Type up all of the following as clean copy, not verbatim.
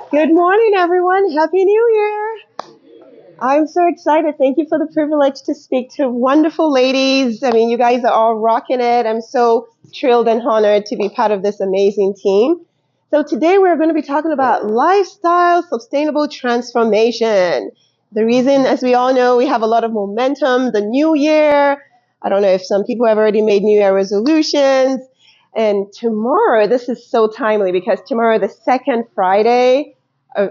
Good morning, everyone. Happy New Year. I'm so excited. Thank you for the privilege to speak to wonderful ladies. I mean, you guys are all rocking it. I'm so thrilled and honored to be part of this amazing team. So today we're going to be talking about lifestyle sustainable transformation. The reason, as we all know, we have a lot of momentum, the new year. I don't know if some people have already made New Year resolutions. And tomorrow, this is so timely because tomorrow, the second Friday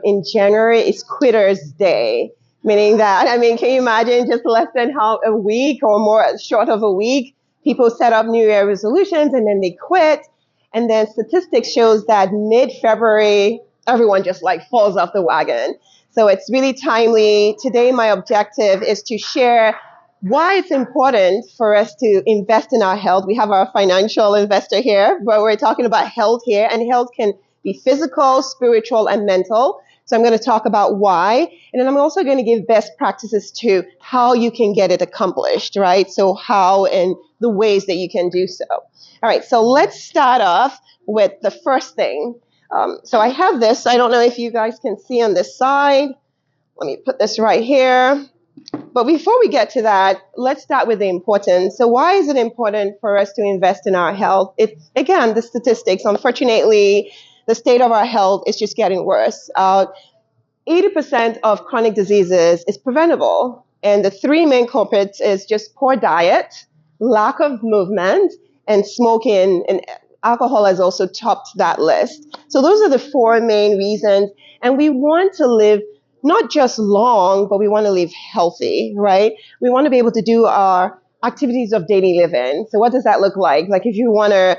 in January, is Quitters Day. Meaning that, I mean, can you imagine just less than how a week or more short of a week, people set up New Year resolutions and then they quit. And then statistics shows that mid-February, everyone just like falls off the wagon. So it's really timely. Today, my objective is to share why it's important for us to invest in our health. We have our financial investor here, but we're talking about health here, and health can be physical, spiritual, and mental. So I'm going to talk about why, and then I'm also going to give best practices to how you can get it accomplished, right? So how and the ways that you can do so. All right, so let's start off with the first thing. So I have this. I don't know if you guys can see on this side. Let me put this right here. But before we get to that, let's start with the importance. So why is it important for us to invest in our health? It's, again, the statistics. Unfortunately, the state of our health is just getting worse. 80% of chronic diseases is preventable. And the three main culprits is just poor diet, lack of movement, and smoking. And alcohol has also topped that list. So those are the four main reasons. And we want to live not just long, but we want to live healthy, right? We want to be able to do our activities of daily living. So what does that look like? Like if you want to,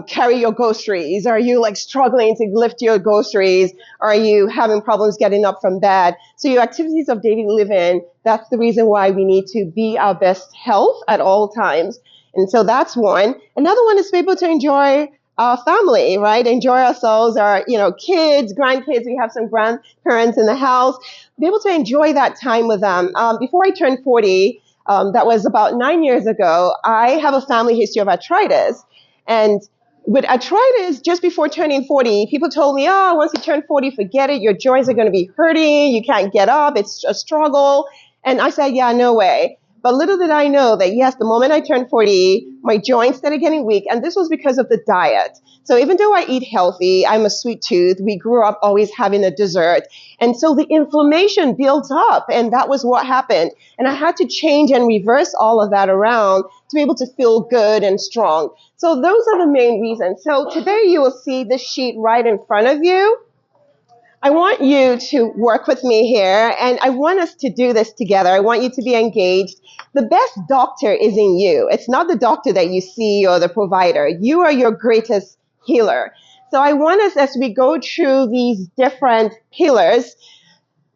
carry your groceries, are you like struggling to lift your groceries? Are you having problems getting up from bed? So your activities of daily living, that's the reason why we need to be our best health at all times. And so that's one. Another one is to be able to enjoy our family, right? Enjoy ourselves, our, kids, grandkids. We have some grandparents in the house. Be able to enjoy that time with them. Before I turned 40, that was about 9 years ago, I have a family history of arthritis. And with arthritis, just before turning 40, people told me, oh, once you turn 40, forget it. Your joints are going to be hurting. You can't get up. It's a struggle. And I said, yeah, no way. But little did I know that, yes, the moment I turned 40, my joints started getting weak. And this was because of the diet. So even though I eat healthy, I'm a sweet tooth. We grew up always having a dessert. And so the inflammation built up. And that was what happened. And I had to change and reverse all of that around to be able to feel good and strong. So those are the main reasons. So today you will see this sheet right in front of you. I want you to work with me here, and I want us to do this together. I want you to be engaged. The best doctor is in you. It's not the doctor that you see or the provider. You are your greatest healer. So I want us, as we go through these different pillars,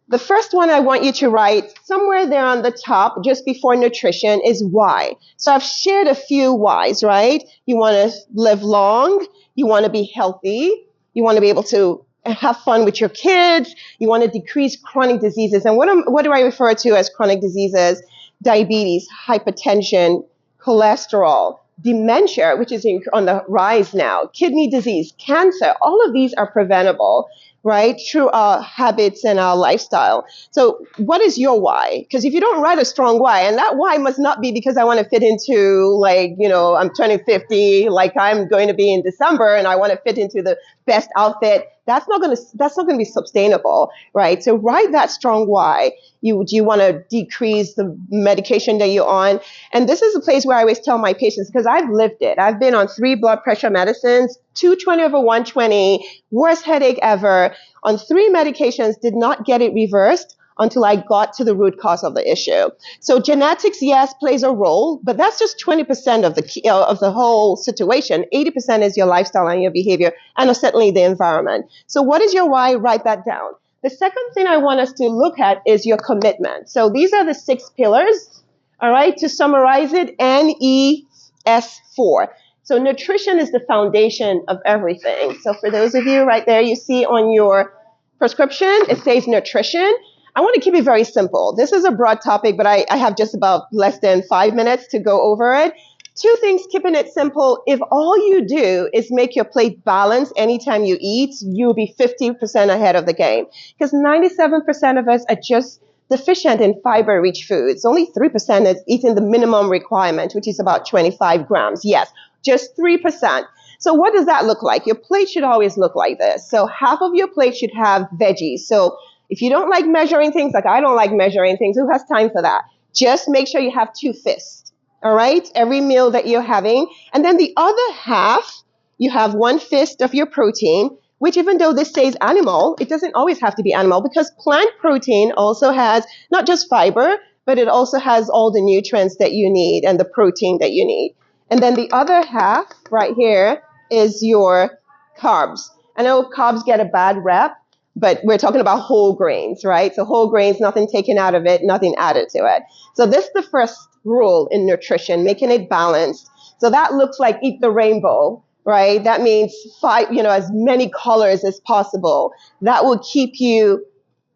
the first one I want you to write somewhere there on the top, just before nutrition, is why. So I've shared a few whys, right? You want to live long. You want to be healthy. You want to be able to have fun with your kids. You want to decrease chronic diseases. And what do I refer to as chronic diseases? Diabetes, hypertension, cholesterol, dementia, which is on the rise now, kidney disease, cancer. All of these are preventable, right, through our habits and our lifestyle. So what is your why? Because if you don't write a strong why, and that why must not be because I want to fit into, I'm turning 50, like I'm going to be in December, and I want to fit into the best outfit. That's not going to be sustainable, right? So write that strong why. You want to decrease the medication that you're on. And this is a place where I always tell my patients, because I've lived it. I've been on 3 blood pressure medicines, 220/120, worst headache ever, on 3 medications, did not get it reversed until I got to the root cause of the issue. So genetics, yes, plays a role, but that's just 20% of the whole situation. 80% is your lifestyle and your behavior, and certainly the environment. So what is your why? Write that down. The second thing I want us to look at is your commitment. So these are the 6 pillars, all right? To summarize it, NES4. So nutrition is the foundation of everything. So for those of you right there, you see on your prescription, it says nutrition. I want to keep it very simple. This is a broad topic, but I have just about less than 5 minutes to go over it. Two things, keeping it simple. If all you do is make your plate balanced anytime you eat, you'll be 50% ahead of the game. Because 97% of us are just deficient in fiber-rich foods. Only 3% is eating the minimum requirement, which is about 25 grams. Yes, just 3%. So what does that look like? Your plate should always look like this. So half of your plate should have veggies. So if you don't like measuring things, like I don't like measuring things, who has time for that? Just make sure you have 2 fists. All right, every meal that you're having. And then the other half, you have 1 fist of your protein, which even though this says animal, it doesn't always have to be animal because plant protein also has not just fiber, but it also has all the nutrients that you need and the protein that you need. And then the other half right here is your carbs. I know carbs get a bad rep, but we're talking about whole grains, right? So whole grains, nothing taken out of it, nothing added to it. So this is the first rule in nutrition, making it balanced. So that looks like eat the rainbow, right? That means as many colors as possible. That will keep you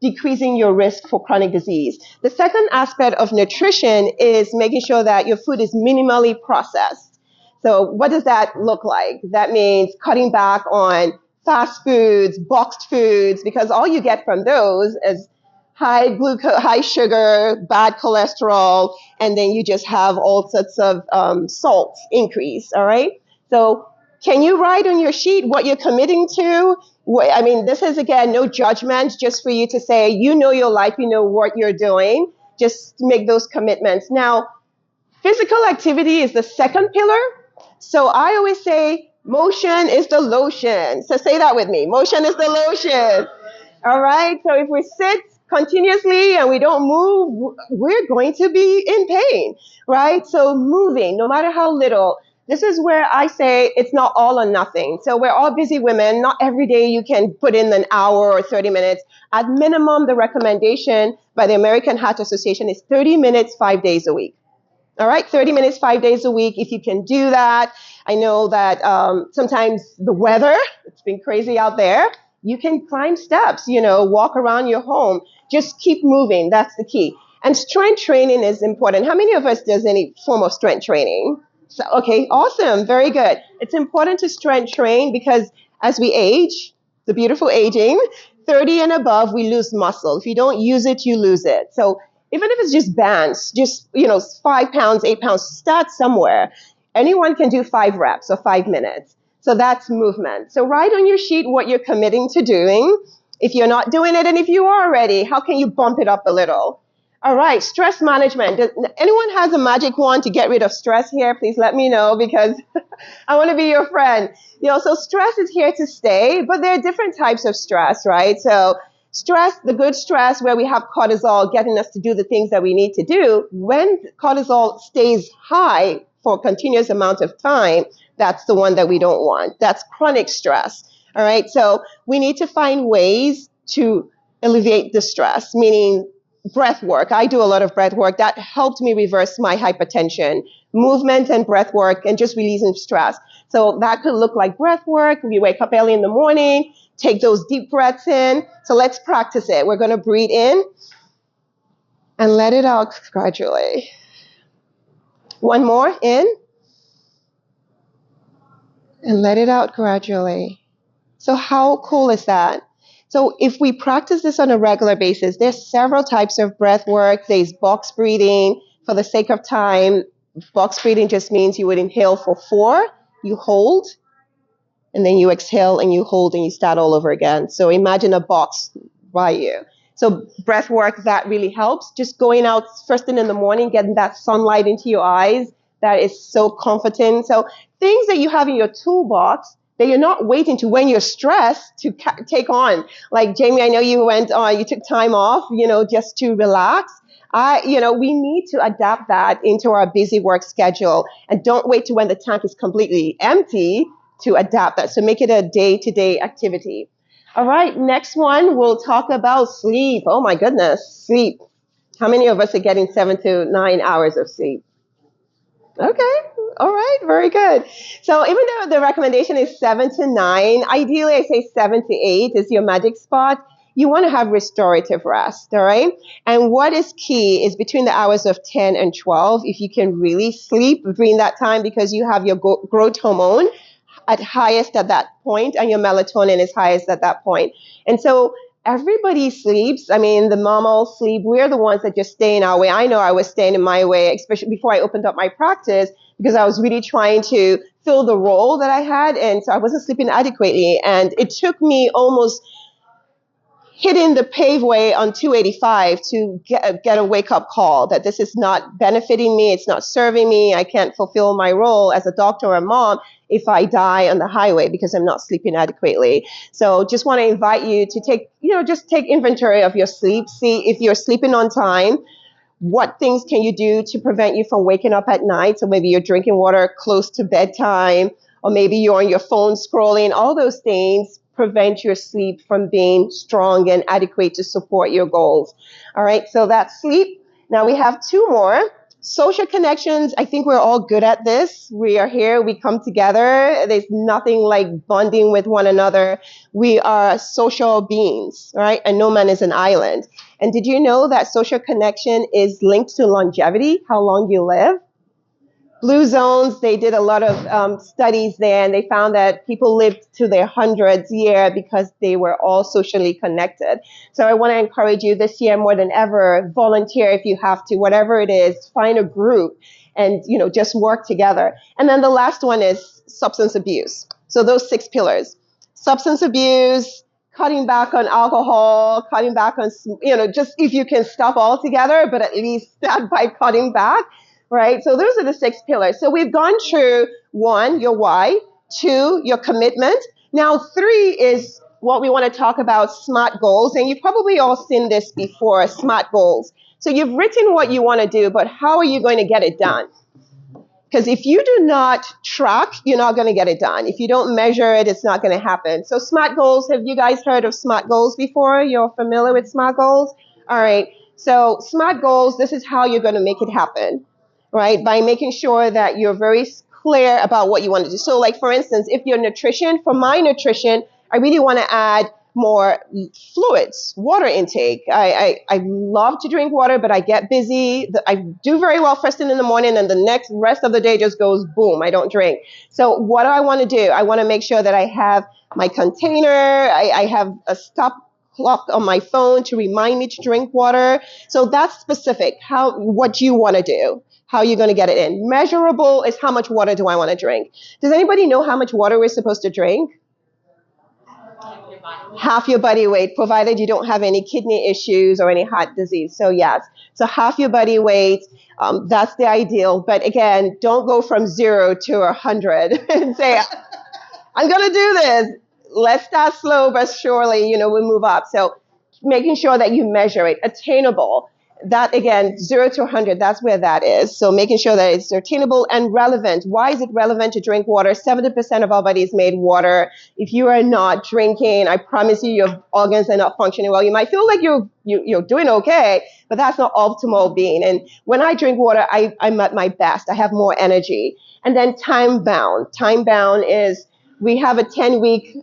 decreasing your risk for chronic disease. The second aspect of nutrition is making sure that your food is minimally processed. So what does that look like? That means cutting back on fast foods, boxed foods, because all you get from those is high glucose, high sugar, bad cholesterol, and then you just have all sorts of salt increase, all right? So can you write on your sheet what you're committing to? I mean, this is, again, no judgment, just for you to say, you know your life, you know what you're doing. Just make those commitments. Now, physical activity is the second pillar. So I always say, motion is the lotion. So say that with me. Motion is the lotion. All right? So if we sit continuously and we don't move, we're going to be in pain, right? So moving, no matter how little. This is where I say it's not all or nothing. So we're all busy women. Not every day you can put in an hour or 30 minutes. At minimum, the recommendation by the American Heart Association is 30 minutes, 5 days a week. All right, 30 minutes, 5 days a week. If you can do that, I know that sometimes the weather, it's been crazy out there. You can climb steps, walk around your home. Just keep moving. That's the key. And strength training is important. How many of us does any form of strength training? So, okay, awesome. Very good. It's important to strength train because as we age, the beautiful aging, 30 and above, we lose muscle. If you don't use it, you lose it. So even if it's just bands, just, 5 pounds, 8 pounds, start somewhere. Anyone can do 5 reps or 5 minutes. So that's movement. So write on your sheet what you're committing to doing. If you're not doing it, and if you are already, how can you bump it up a little? All right, stress management. Does anyone has a magic wand to get rid of stress here? Please let me know because I want to be your friend. So stress is here to stay, but there are different types of stress, right? So stress, the good stress where we have cortisol getting us to do the things that we need to do, when cortisol stays high for a continuous amount of time, that's the one that we don't want. That's chronic stress. All right. So we need to find ways to alleviate the stress, meaning breath work. I do a lot of breath work. That helped me reverse my hypertension, movement and breath work, and just releasing stress. So that could look like breath work. We wake up early in the morning, take those deep breaths in. So let's practice it. We're going to breathe in and let it out gradually. One more, in and let it out gradually. So how cool is that? So if we practice this on a regular basis, there's several types of breath work. There's box breathing. For the sake of time, box breathing just means you would inhale for 4, you hold, and then you exhale and you hold and you start all over again. So imagine a box by you. So breath work, that really helps. Just going out first thing in the morning, getting that sunlight into your eyes, that is so comforting. So things that you have in your toolbox that you're not waiting to when you're stressed to take on. Like Jamie, I know you you took time off, just to relax. We need to adapt that into our busy work schedule and don't wait to when the tank is completely empty to adapt that. So make it a day-to-day activity. All right, next one, we'll talk about sleep. Oh my goodness, sleep. How many of us are getting 7 to 9 hours of sleep? Okay, all right, very good. So even though the recommendation is 7 to 9, ideally I say 7 to 8 is your magic spot. you want to have restorative rest, all right? And what is key is between the hours of 10 and 12, if you can really sleep between that time, because you have your growth hormone at highest at that point and your melatonin is highest at that point. And so everybody sleeps. I mean, the mammals sleep. We're the ones that just stay in our way. I know I was staying in my way, especially before I opened up my practice, because I was really trying to fill the role that I had. And so I wasn't sleeping adequately. And it took me almost hitting the paveway on 285 to get a wake-up call that this is not benefiting me, it's not serving me, I can't fulfill my role as a doctor or a mom if I die on the highway because I'm not sleeping adequately. So just want to invite you to just take inventory of your sleep, see if you're sleeping on time. What things can you do to prevent you from waking up at night? So maybe you're drinking water close to bedtime, or maybe you're on your phone scrolling. All those things prevent your sleep from being strong and adequate to support your goals. All right, so that's sleep. Now we have two more. Social connections. I think we're all good at this. We are here. We come together. There's nothing like bonding with one another. We are social beings, right? And no man is an island. And did you know that social connection is linked to longevity, how long you live? Blue zones, they did a lot of studies there, and they found that people lived to their 100th year because they were all socially connected. So I want to encourage you this year more than ever, volunteer if you have to, whatever it is, find a group and, just work together. And then the last one is substance abuse. So those 6 pillars: substance abuse, cutting back on alcohol, cutting back on, just if you can stop altogether, but at least start by cutting back. Right? So those are the 6 pillars. So we've gone through 1, your why; 2, your commitment. Now 3 is what we want to talk about, SMART goals. And you've probably all seen this before, SMART goals. So you've written what you want to do, but how are you going to get it done? Because if you do not track, you're not going to get it done. If you don't measure it, it's not going to happen. So SMART goals, have you guys heard of SMART goals before? You're familiar with SMART goals? All right. So SMART goals, this is how you're going to make it happen. Right? By making sure that you're very clear about what you want to do. So like, for instance, if your nutrition, for my nutrition, I really want to add more fluids, water intake. I love to drink water, but I get busy. I do very well first thing in the morning, and the rest of the day just goes boom. I don't drink. So what do I want to do? I want to make sure that I have my container. I have a stop clock on my phone to remind me to drink water. So that's specific. What you want to do. How are you going to get it in? Measurable is how much water do I want to drink? Does anybody know how much water we're supposed to drink? Half your body weight, provided you don't have any kidney issues or any heart disease. So yes, so half your body weight, that's the ideal. But again, don't go from 0 to 100 and say, I'm going to do this. Let's start slow, but surely, we move up. So making sure that you measure it, attainable. That again, 0 to 100, that's where that is. So making sure that it's attainable and relevant. Why is it relevant to drink water? 70% of our body is made water. If you are not drinking, I promise you, your organs are not functioning well. You might feel like you're doing okay, but that's not optimal being. And when I drink water, I'm at my best. I have more energy. And then time bound. Time bound is, we have a 10-week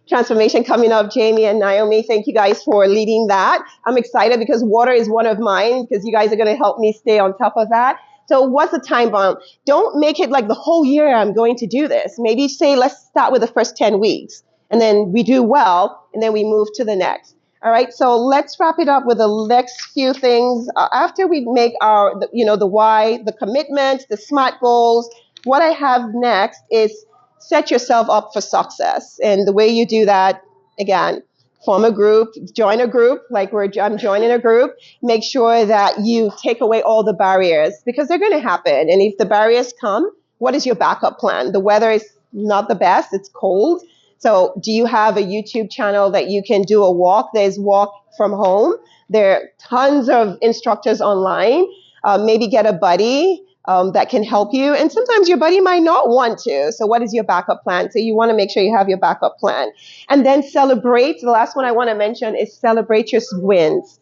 transformation coming up. Jamie and Naomi, thank you guys for leading that. I'm excited because water is one of mine, because you guys are going to help me stay on top of that. So what's the time bound? Don't make it like the whole year I'm going to do this. Maybe say, let's start with the first 10 weeks, and then we do well, and then we move to the next. All right, so let's wrap it up with the next few things. After we make the why, the commitment, the SMART goals, what I have next is set yourself up for success. And the way you do that, again, form a group, join a group, like I'm joining a group. Make sure that you take away all the barriers, because they're going to happen. And if the barriers come, what is your backup plan? The weather is not the best. It's cold. So do you have a YouTube channel that you can do a walk? There's walk from home. There are tons of instructors online. Maybe get a buddy that can help you. And sometimes your buddy might not want to. So what is your backup plan? So you want to make sure you have your backup plan. And then celebrate. The last one I want to mention is celebrate your wins.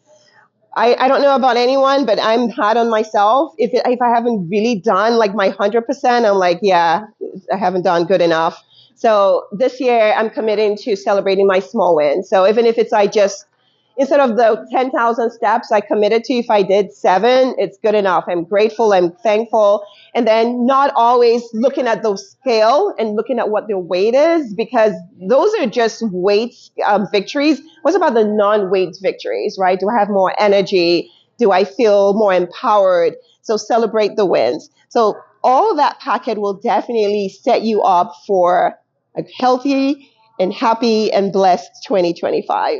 I don't know about anyone, but I'm hard on myself. If I haven't really done like my 100%, I'm like, yeah, I haven't done good enough. So this year I'm committing to celebrating my small wins. So even if it's I just instead of the 10,000 steps I committed to, if I did 7, it's good enough. I'm grateful. I'm thankful. And then not always looking at the scale and looking at what the weight is, because those are just weights, victories. What's about the non-weight victories, right? Do I have more energy? Do I feel more empowered? So celebrate the wins. So all that packet will definitely set you up for a healthy and happy and blessed 2025.